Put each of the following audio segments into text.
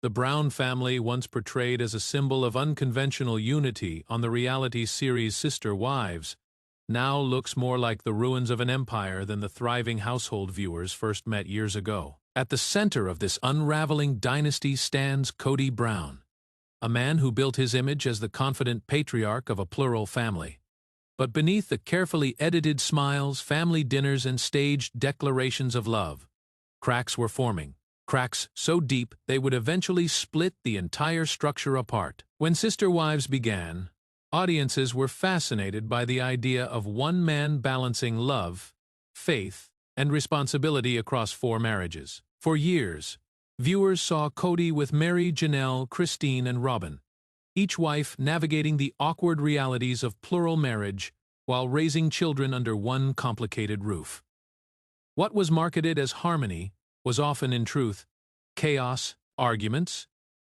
The Brown family, once portrayed as a symbol of unconventional unity on the reality series Sister Wives, now looks more like the ruins of an empire than the thriving household viewers first met years ago. At the center of this unraveling dynasty stands Kody Brown, a man who built his image as the confident patriarch of a plural family. But beneath the carefully edited smiles, family dinners, and staged declarations of love, cracks were forming. Cracks so deep they would eventually split the entire structure apart. When Sister Wives began, audiences were fascinated by the idea of one man balancing love, faith, and responsibility across 4 marriages. For years, viewers saw Kody with Mary, Janelle, Christine, and Robin, each wife navigating the awkward realities of plural marriage while raising children under one complicated roof. What was marketed as harmony was often, in truth, chaos. Arguments,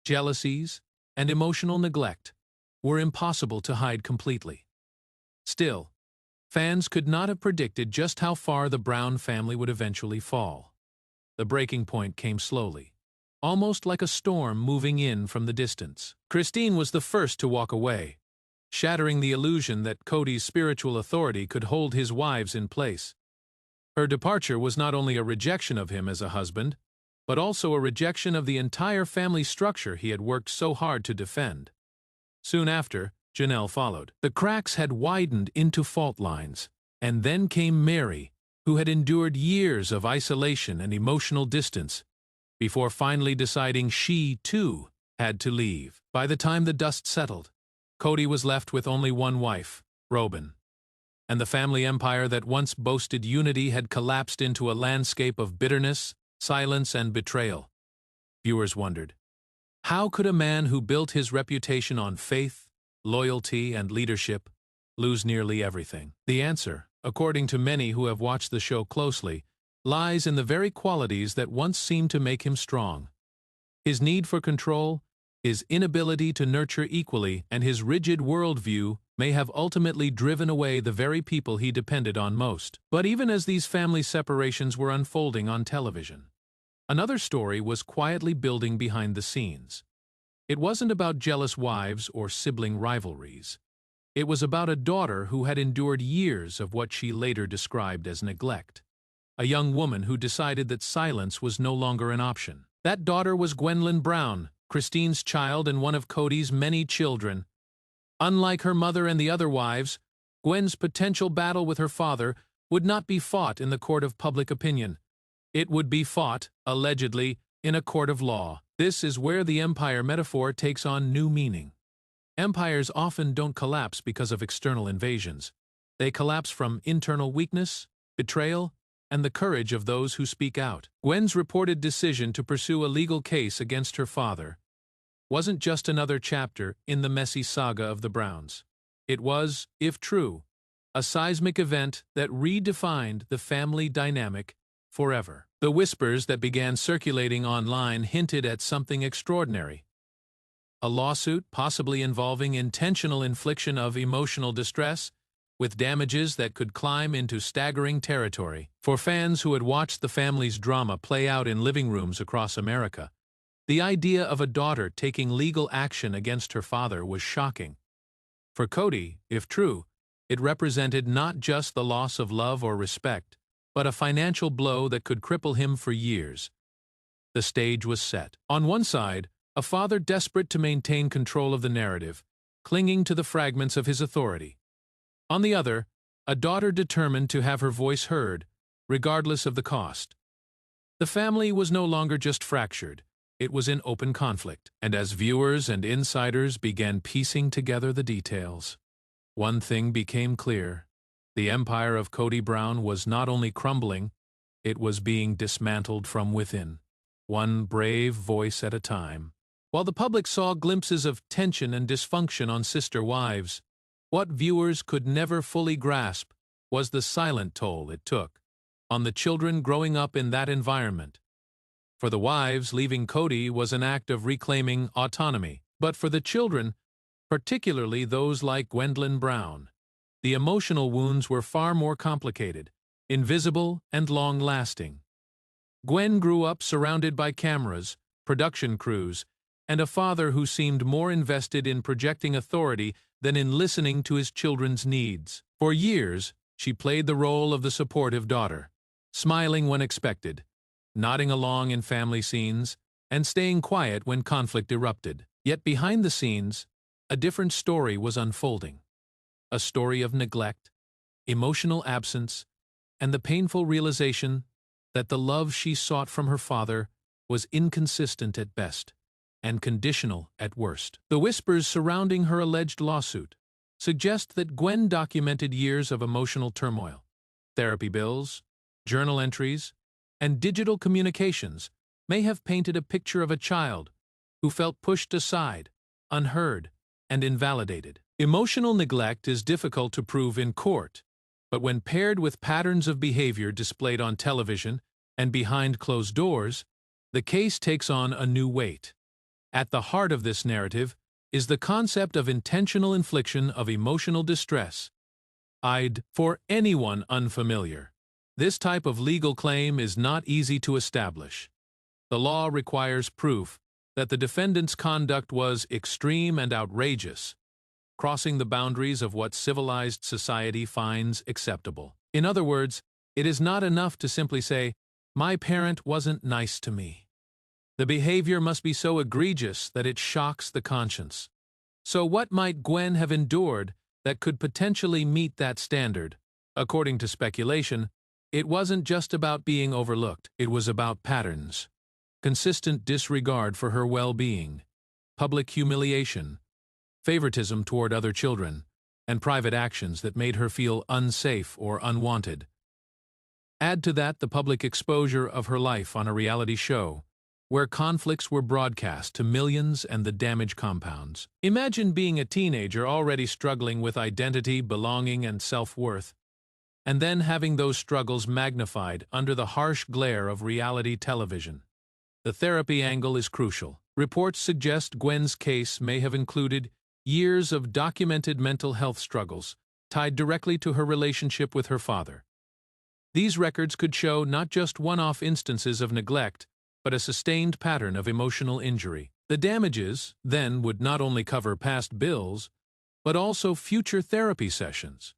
jealousies, and emotional neglect were impossible to hide completely. Still, fans could not have predicted just how far the Brown family would eventually fall. The breaking point came slowly, almost like a storm moving in from the distance. Christine was the first to walk away, shattering the illusion that Kody's spiritual authority could hold his wives in place. Her departure was not only a rejection of him as a husband, but also a rejection of the entire family structure he had worked so hard to defend. Soon after, Janelle followed. The cracks had widened into fault lines, and then came Mary, who had endured years of isolation and emotional distance, before finally deciding she, too, had to leave. By the time the dust settled, Kody was left with only one wife, Robin, and the family empire that once boasted unity had collapsed into a landscape of bitterness, silence, and betrayal. Viewers wondered, how could a man who built his reputation on faith, loyalty, and leadership lose nearly everything? The answer, according to many who have watched the show closely, lies in the very qualities that once seemed to make him strong. His need for control, his inability to nurture equally, and his rigid worldview may have ultimately driven away the very people he depended on most. But even as these family separations were unfolding on television, another story was quietly building behind the scenes. It wasn't about jealous wives or sibling rivalries. It was about a daughter who had endured years of what she later described as neglect. A young woman who decided that silence was no longer an option. That daughter was Gwen Brown, Christine's child and one of Kody's many children. Unlike her mother and the other wives, Gwen's potential battle with her father would not be fought in the court of public opinion. It would be fought, allegedly, in a court of law. This is where the empire metaphor takes on new meaning. Empires often don't collapse because of external invasions. They collapse from internal weakness, betrayal, and the courage of those who speak out. Gwen's reported decision to pursue a legal case against her father wasn't just another chapter in the messy saga of the Browns. It was, if true, a seismic event that redefined the family dynamic forever. The whispers that began circulating online hinted at something extraordinary. A lawsuit possibly involving intentional infliction of emotional distress, with damages that could climb into staggering territory. For fans who had watched the family's drama play out in living rooms across America, the idea of a daughter taking legal action against her father was shocking. For Kody, if true, it represented not just the loss of love or respect, but a financial blow that could cripple him for years. The stage was set. On one side, a father desperate to maintain control of the narrative, clinging to the fragments of his authority. On the other, a daughter determined to have her voice heard, regardless of the cost. The family was no longer just fractured. It was in open conflict, and as viewers and insiders began piecing together the details, one thing became clear. The empire of Kody Brown was not only crumbling, it was being dismantled from within, one brave voice at a time. While the public saw glimpses of tension and dysfunction on Sister Wives, what viewers could never fully grasp was the silent toll it took on the children growing up in that environment. For the wives, leaving Kody was an act of reclaiming autonomy. But for the children, particularly those like Gwen Brown, the emotional wounds were far more complicated, invisible, and long-lasting. Gwen grew up surrounded by cameras, production crews, and a father who seemed more invested in projecting authority than in listening to his children's needs. For years, she played the role of the supportive daughter, smiling when expected, nodding along in family scenes, and staying quiet when conflict erupted. Yet behind the scenes, a different story was unfolding. A story of neglect, emotional absence, and the painful realization that the love she sought from her father was inconsistent at best and conditional at worst. The whispers surrounding her alleged lawsuit suggest that Gwen documented years of emotional turmoil. Therapy bills, journal entries, and digital communications may have painted a picture of a child who felt pushed aside, unheard, and invalidated. Emotional neglect is difficult to prove in court, but when paired with patterns of behavior displayed on television and behind closed doors, the case takes on a new weight. At the heart of this narrative is the concept of intentional infliction of emotional distress. For anyone unfamiliar, this type of legal claim is not easy to establish. The law requires proof that the defendant's conduct was extreme and outrageous, crossing the boundaries of what civilized society finds acceptable. In other words, it is not enough to simply say, "My parent wasn't nice to me." The behavior must be so egregious that it shocks the conscience. So what might Gwen have endured that could potentially meet that standard? According to speculation, it wasn't just about being overlooked, it was about patterns. Consistent disregard for her well-being, public humiliation, favoritism toward other children, and private actions that made her feel unsafe or unwanted. Add to that the public exposure of her life on a reality show, where conflicts were broadcast to millions and the damage compounds. Imagine being a teenager already struggling with identity, belonging, and self-worth, and then having those struggles magnified under the harsh glare of reality television. The therapy angle is crucial. Reports suggest Gwen's case may have included years of documented mental health struggles tied directly to her relationship with her father. These records could show not just one-off instances of neglect, but a sustained pattern of emotional injury. The damages, then, would not only cover past bills, but also future therapy sessions,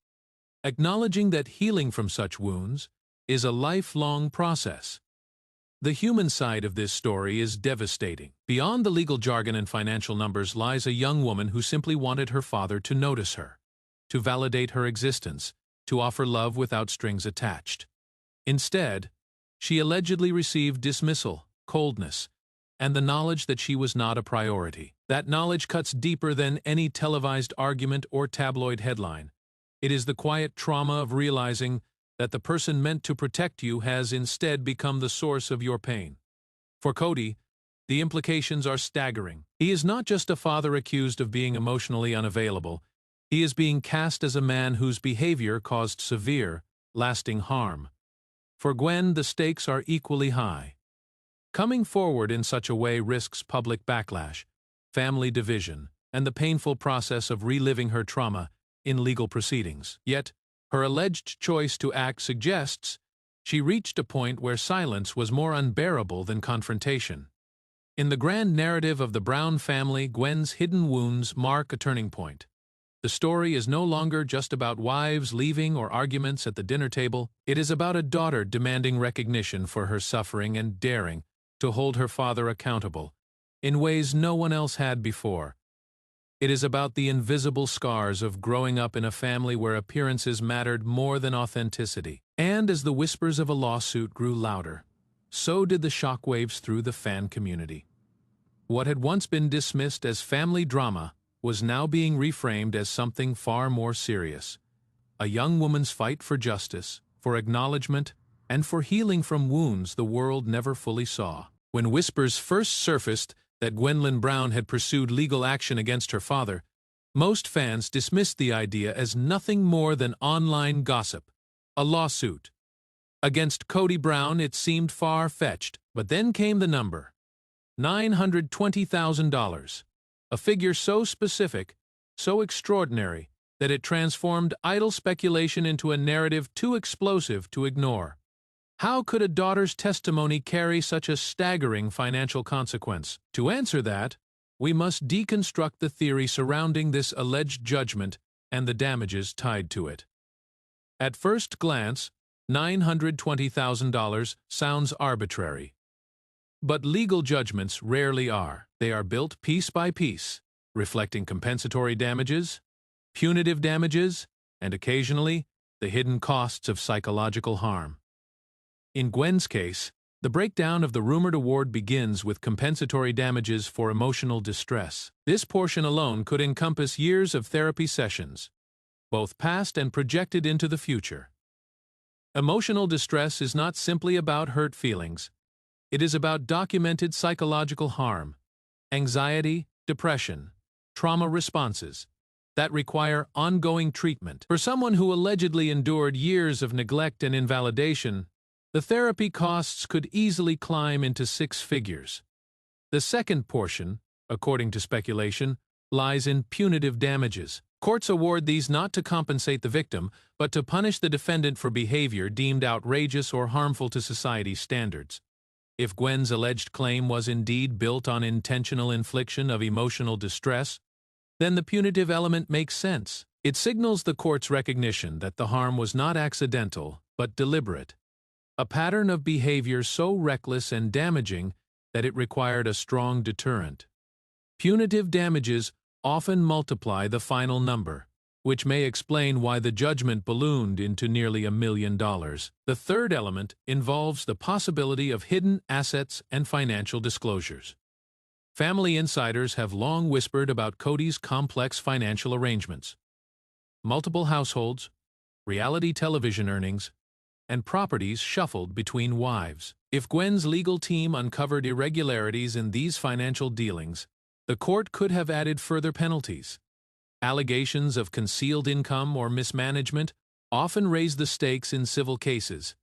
acknowledging that healing from such wounds is a lifelong process. The human side of this story is devastating. Beyond the legal jargon and financial numbers lies a young woman who simply wanted her father to notice her, to validate her existence, to offer love without strings attached. Instead, she allegedly received dismissal, coldness, and the knowledge that she was not a priority. That knowledge cuts deeper than any televised argument or tabloid headline. It is the quiet trauma of realizing that the person meant to protect you has instead become the source of your pain. For Kody, the implications are staggering. He is not just a father accused of being emotionally unavailable. He is being cast as a man whose behavior caused severe, lasting harm. For Gwen, the stakes are equally high. Coming forward in such a way risks public backlash, family division, and the painful process of reliving her trauma in legal proceedings. Yet, her alleged choice to act suggests she reached a point where silence was more unbearable than confrontation. In the grand narrative of the Brown family, Gwen's hidden wounds mark a turning point. The story is no longer just about wives leaving or arguments at the dinner table. It is about a daughter demanding recognition for her suffering and daring to hold her father accountable in ways no one else had before. It is about the invisible scars of growing up in a family where appearances mattered more than authenticity. And as the whispers of a lawsuit grew louder, so did the shockwaves through the fan community. What had once been dismissed as family drama was now being reframed as something far more serious. A young woman's fight for justice, for acknowledgement, and for healing from wounds the world never fully saw. When whispers first surfaced that Gwen Brown had pursued legal action against her father, most fans dismissed the idea as nothing more than online gossip, a lawsuit. Against Kody Brown, it seemed far-fetched, but then came the number: $920,000, a figure so specific, so extraordinary, that it transformed idle speculation into a narrative too explosive to ignore. How could a daughter's testimony carry such a staggering financial consequence? To answer that, we must deconstruct the theory surrounding this alleged judgment and the damages tied to it. At first glance, $920,000 sounds arbitrary. But legal judgments rarely are. They are built piece by piece, reflecting compensatory damages, punitive damages, and occasionally, the hidden costs of psychological harm. In Gwen's case, the breakdown of the rumored award begins with compensatory damages for emotional distress. This portion alone could encompass years of therapy sessions, both past and projected into the future. Emotional distress is not simply about hurt feelings. It is about documented psychological harm, anxiety, depression, trauma responses that require ongoing treatment. For someone who allegedly endured years of neglect and invalidation, the therapy costs could easily climb into six figures. The second portion, according to speculation, lies in punitive damages. Courts award these not to compensate the victim, but to punish the defendant for behavior deemed outrageous or harmful to society's standards. If Gwen's alleged claim was indeed built on intentional infliction of emotional distress, then the punitive element makes sense. It signals the court's recognition that the harm was not accidental, but deliberate. A pattern of behavior so reckless and damaging that it required a strong deterrent. Punitive damages often multiply the final number, which may explain why the judgment ballooned into nearly $1 million. The third element involves the possibility of hidden assets and financial disclosures. Family insiders have long whispered about Kody's complex financial arrangements. Multiple households, reality television earnings, and properties shuffled between wives. If Gwen's legal team uncovered irregularities in these financial dealings, the court could have added further penalties. Allegations of concealed income or mismanagement often raise the stakes in civil cases,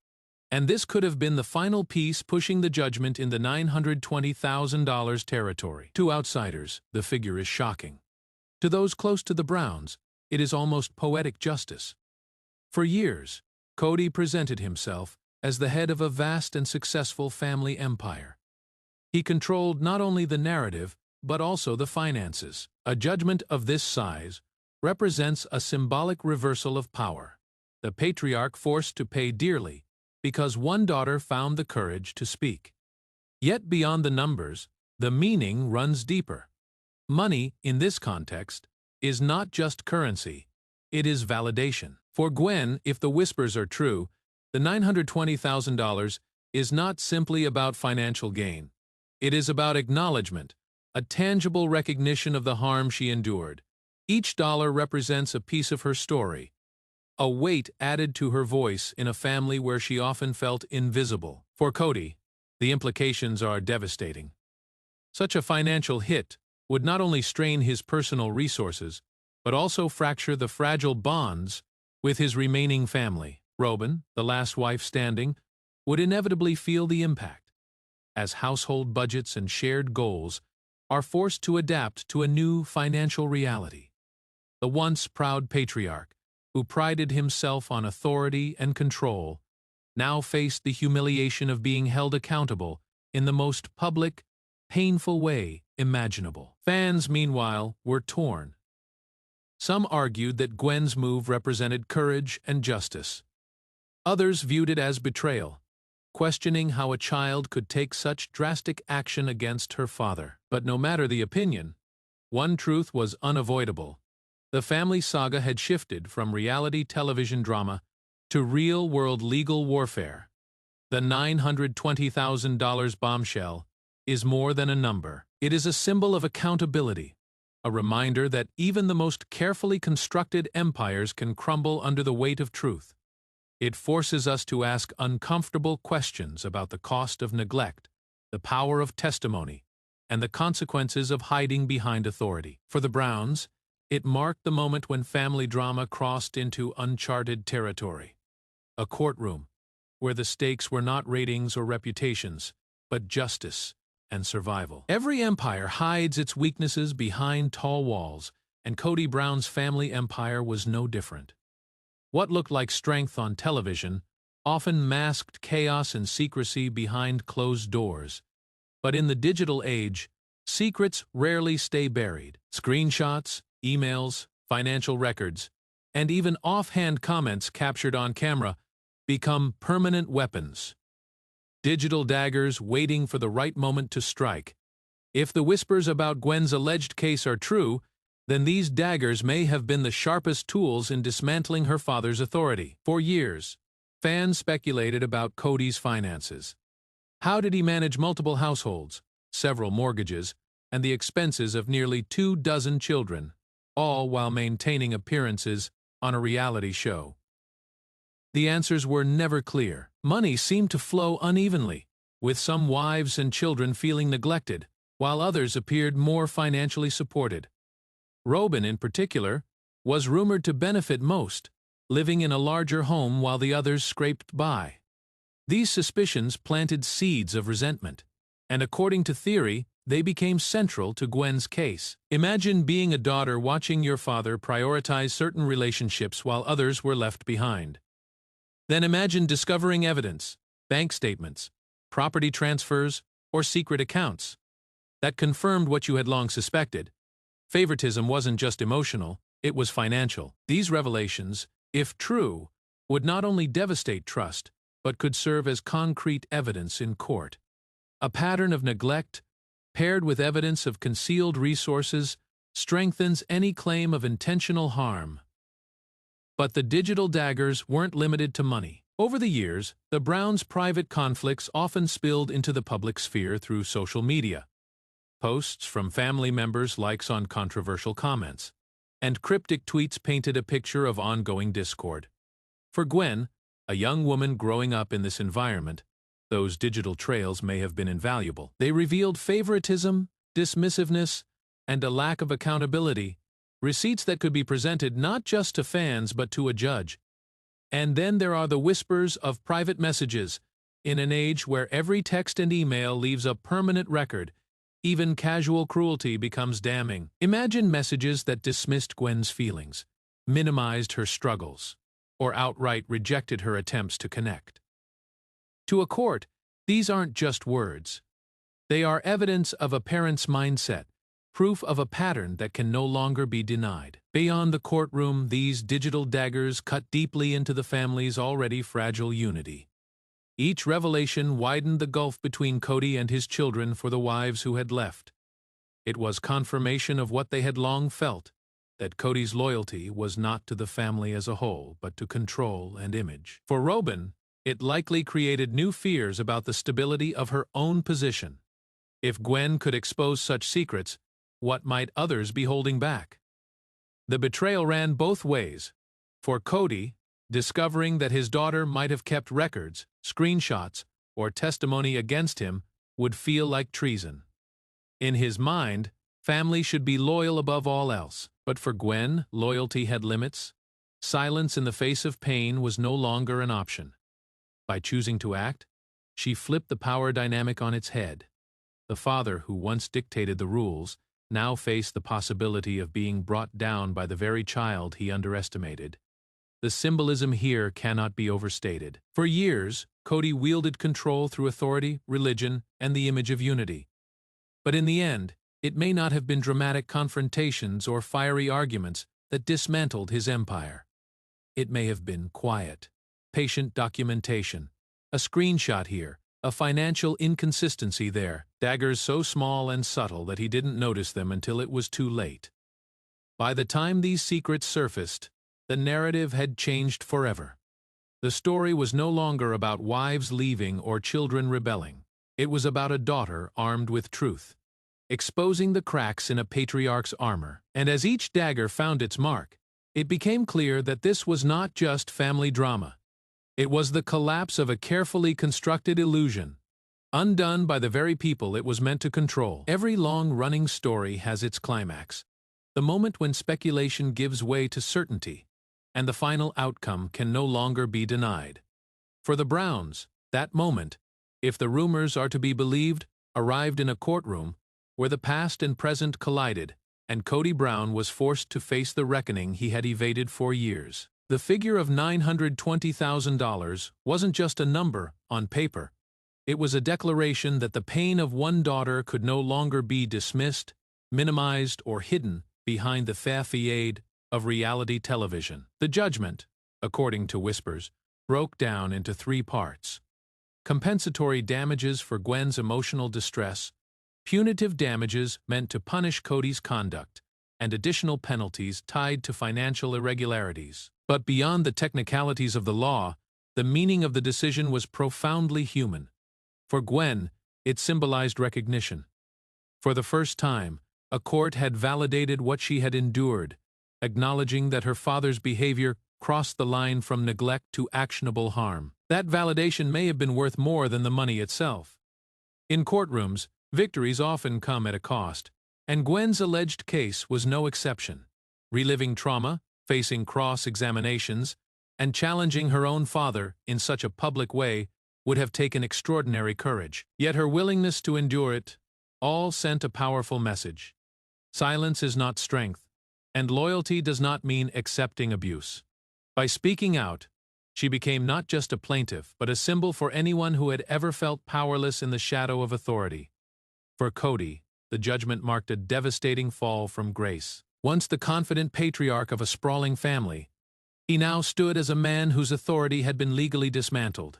and this could have been the final piece pushing the judgment in the $920,000 territory. To outsiders, the figure is shocking. To those close to the Browns, it is almost poetic justice. For years, Kody presented himself as the head of a vast and successful family empire. He controlled not only the narrative, but also the finances. A judgment of this size represents a symbolic reversal of power, the patriarch forced to pay dearly because one daughter found the courage to speak. Yet beyond the numbers, the meaning runs deeper. Money, in this context, is not just currency, it is validation. For Gwen, if the whispers are true, the $920,000 is not simply about financial gain. It is about acknowledgement, a tangible recognition of the harm she endured. Each dollar represents a piece of her story, a weight added to her voice in a family where she often felt invisible. For Kody, the implications are devastating. Such a financial hit would not only strain his personal resources, but also fracture the fragile bonds with his remaining family. Robin, the last wife standing, would inevitably feel the impact, as household budgets and shared goals are forced to adapt to a new financial reality. The once proud patriarch, who prided himself on authority and control, now faced the humiliation of being held accountable in the most public, painful way imaginable. Fans, meanwhile, were torn. Some argued that Gwen's move represented courage and justice. Others viewed it as betrayal, questioning how a child could take such drastic action against her father. But no matter the opinion, one truth was unavoidable. The family saga had shifted from reality television drama to real-world legal warfare. The $920,000 bombshell is more than a number. It is a symbol of accountability, a reminder that even the most carefully constructed empires can crumble under the weight of truth. It forces us to ask uncomfortable questions about the cost of neglect, the power of testimony, and the consequences of hiding behind authority. For the Browns, it marked the moment when family drama crossed into uncharted territory. A courtroom where the stakes were not ratings or reputations, but justice and survival. Every empire hides its weaknesses behind tall walls, and Kody Brown's family empire was no different. What looked like strength on television often masked chaos and secrecy behind closed doors. But in the digital age, Secrets rarely stay buried. Screenshots, emails, financial records, and even offhand comments captured on camera become permanent weapons. Digital daggers waiting for the right moment to strike. If the whispers about Gwen's alleged case are true, then these daggers may have been the sharpest tools in dismantling her father's authority. For years, fans speculated about Kody's finances. How did he manage multiple households, several mortgages, and the expenses of nearly 24 children, all while maintaining appearances on a reality show? The answers were never clear. Money seemed to flow unevenly, with some wives and children feeling neglected, while others appeared more financially supported. Robin, in particular, was rumored to benefit most, living in a larger home while the others scraped by. These suspicions planted seeds of resentment, and according to theory, they became central to Gwen's case. Imagine being a daughter watching your father prioritize certain relationships while others were left behind. Then imagine discovering evidence, bank statements, property transfers, or secret accounts that confirmed what you had long suspected. Favoritism wasn't just emotional, it was financial. These revelations, if true, would not only devastate trust, but could serve as concrete evidence in court. A pattern of neglect, paired with evidence of concealed resources, strengthens any claim of intentional harm. But the digital daggers weren't limited to money. Over the years, the Browns' private conflicts often spilled into the public sphere through social media. Posts from family members, likes on controversial comments, and cryptic tweets painted a picture of ongoing discord. For Gwen, a young woman growing up in this environment, those digital trails may have been invaluable. They revealed favoritism, dismissiveness, and a lack of accountability, receipts that could be presented not just to fans but to a judge. And then there are the whispers of private messages. In an age where every text and email leaves a permanent record, even casual cruelty becomes damning. Imagine messages that dismissed Gwen's feelings, minimized her struggles, or outright rejected her attempts to connect. To a court, these aren't just words. They are evidence of a parent's mindset, proof of a pattern that can no longer be denied. Beyond the courtroom, these digital daggers cut deeply into the family's already fragile unity. Each revelation widened the gulf between Kody and his children for the wives who had left. It was confirmation of what they had long felt, that Kody's loyalty was not to the family as a whole, but to control and image. For Robin, it likely created new fears about the stability of her own position. If Gwen could expose such secrets, what might others be holding back? The betrayal ran both ways. For Kody, discovering that his daughter might have kept records, screenshots, or testimony against him would feel like treason. In his mind, family should be loyal above all else. But for Gwen, loyalty had limits. Silence in the face of pain was no longer an option. By choosing to act, she flipped the power dynamic on its head. The father who once dictated the rules now faced the possibility of being brought down by the very child he underestimated. The symbolism here cannot be overstated. For years, Kody wielded control through authority, religion, and the image of unity. But in the end, it may not have been dramatic confrontations or fiery arguments that dismantled his empire. It may have been quiet, patient documentation, a screenshot here, a financial inconsistency there, daggers so small and subtle that he didn't notice them until it was too late. By the time these secrets surfaced, the narrative had changed forever. The story was no longer about wives leaving or children rebelling. It was about a daughter armed with truth, exposing the cracks in a patriarch's armor. And as each dagger found its mark, it became clear that this was not just family drama. It was the collapse of a carefully constructed illusion, undone by the very people it was meant to control. Every long-running story has its climax, the moment when speculation gives way to certainty, and the final outcome can no longer be denied. For the Browns, that moment, if the rumors are to be believed, arrived in a courtroom where the past and present collided, and Kody Brown was forced to face the reckoning he had evaded for years. The figure of $920,000 wasn't just a number on paper. It was a declaration that the pain of one daughter could no longer be dismissed, minimized, or hidden behind the facade of reality television. The judgment, according to Whispers, broke down into three parts: compensatory damages for Gwen's emotional distress, punitive damages meant to punish Kody's conduct, and additional penalties tied to financial irregularities. But beyond the technicalities of the law, the meaning of the decision was profoundly human. For Gwen, it symbolized recognition. For the first time, a court had validated what she had endured, acknowledging that her father's behavior crossed the line from neglect to actionable harm. That validation may have been worth more than the money itself. In courtrooms, victories often come at a cost, and Gwen's alleged case was no exception. Reliving trauma, facing cross-examinations, and challenging her own father in such a public way would have taken extraordinary courage. Yet her willingness to endure it all sent a powerful message. Silence is not strength, and loyalty does not mean accepting abuse. By speaking out, she became not just a plaintiff, but a symbol for anyone who had ever felt powerless in the shadow of authority. For Kody, the judgment marked a devastating fall from grace. Once the confident patriarch of a sprawling family, he now stood as a man whose authority had been legally dismantled.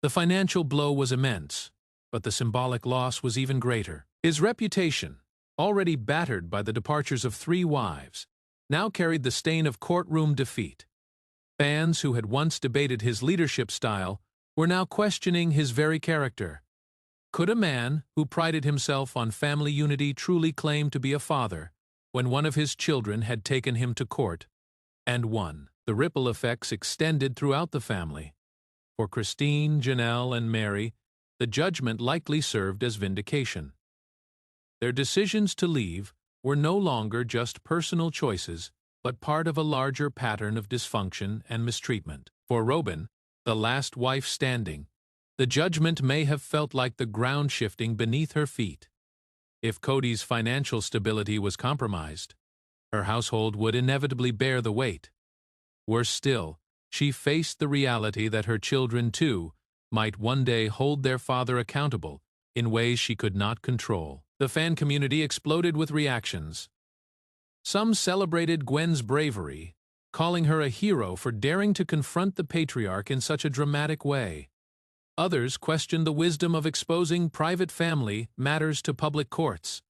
The financial blow was immense, but the symbolic loss was even greater. His reputation, already battered by the departures of 3 wives, now carried the stain of courtroom defeat. Fans who had once debated his leadership style were now questioning his very character. Could a man who prided himself on family unity truly claim to be a father when one of his children had taken him to court and won? The ripple effects extended throughout the family. For Christine, Janelle, and Mary, the judgment likely served as vindication. Their decisions to leave were no longer just personal choices, but part of a larger pattern of dysfunction and mistreatment. For Robin, the last wife standing, the judgment may have felt like the ground shifting beneath her feet. If Kody's financial stability was compromised, her household would inevitably bear the weight. Worse still, she faced the reality that her children, too, might one day hold their father accountable in ways she could not control. The fan community exploded with reactions. Some celebrated Gwen's bravery, calling her a hero for daring to confront the patriarch in such a dramatic way. Others questioned the wisdom of exposing private family matters to public courts,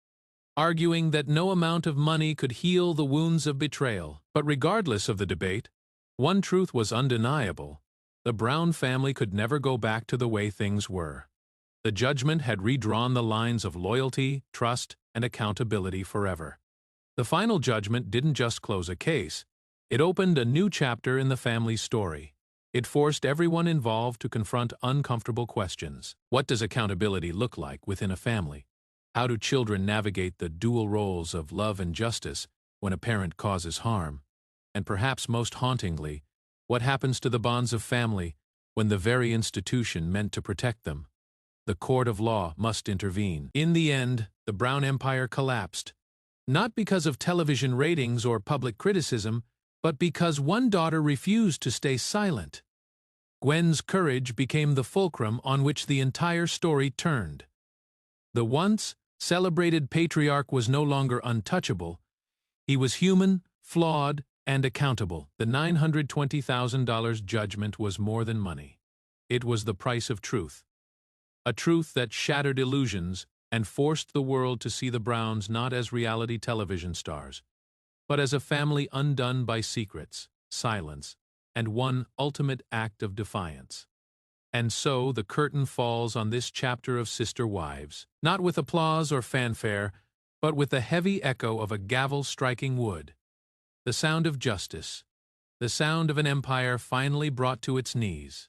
arguing that no amount of money could heal the wounds of betrayal. But regardless of the debate, one truth was undeniable: the Brown family could never go back to the way things were. The judgment had redrawn the lines of loyalty, trust, and accountability forever. The final judgment didn't just close a case, it opened a new chapter in the family's story. It forced everyone involved to confront uncomfortable questions. What does accountability look like within a family? How do children navigate the dual roles of love and justice when a parent causes harm? And perhaps most hauntingly, what happens to the bonds of family when the very institution meant to protect them? The court of law must intervene. In the end, the Brown empire collapsed, not because of television ratings or public criticism, but because one daughter refused to stay silent. Gwen's courage became the fulcrum on which the entire story turned. The once celebrated patriarch was no longer untouchable. He was human, flawed, and accountable. The $920,000 judgment was more than money. It was the price of truth. A truth that shattered illusions and forced the world to see the Browns not as reality television stars, but as a family undone by secrets, silence, and one ultimate act of defiance. And so the curtain falls on this chapter of Sister Wives, not with applause or fanfare, but with the heavy echo of a gavel striking wood. The sound of justice, the sound of an empire finally brought to its knees.